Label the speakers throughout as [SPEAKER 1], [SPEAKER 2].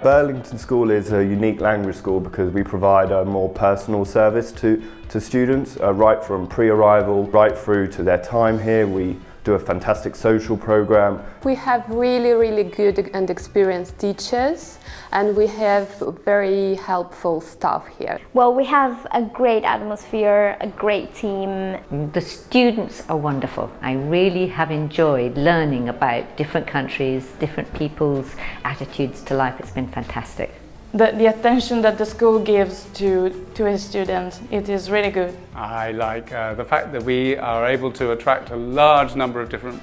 [SPEAKER 1] Burlington School is a unique language school because we provide a more personal service to students, right from pre-arrival right through to their time here. We do a fantastic social program.
[SPEAKER 2] We have really good and experienced teachers, and we have very helpful staff here.
[SPEAKER 3] Well, we have a great atmosphere, a great team.
[SPEAKER 4] The students are wonderful. I really have enjoyed learning about different countries, different people's attitudes to life. It's been fantastic.
[SPEAKER 5] The attention that the school gives to its students, it is really good.
[SPEAKER 6] I like the fact that we are able to attract a large number of different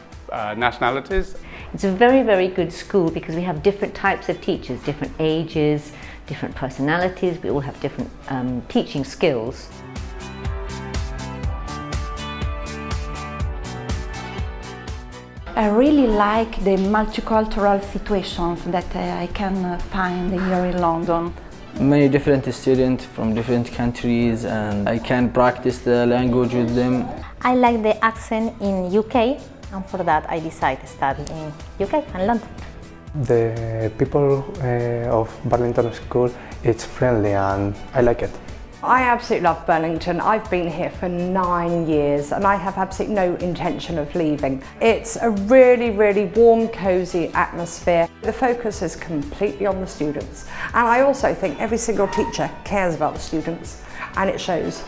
[SPEAKER 6] nationalities.
[SPEAKER 4] It's a very good school because we have different types of teachers, different ages, different personalities. We all have different teaching skills.
[SPEAKER 7] I really like the multicultural situations that I can find here in London.
[SPEAKER 8] Many different students from different countries, and I can practice the language with them.
[SPEAKER 3] I like the accent in UK, and for that I decided to study in UK and London.
[SPEAKER 9] The people of Burlington School, it's friendly and I like it.
[SPEAKER 10] I absolutely love Burlington. I've been here for 9 years and I have absolutely no intention of leaving. It's a really warm, cosy atmosphere. The focus is completely on the students, and I also think every single teacher cares about the students, and it shows.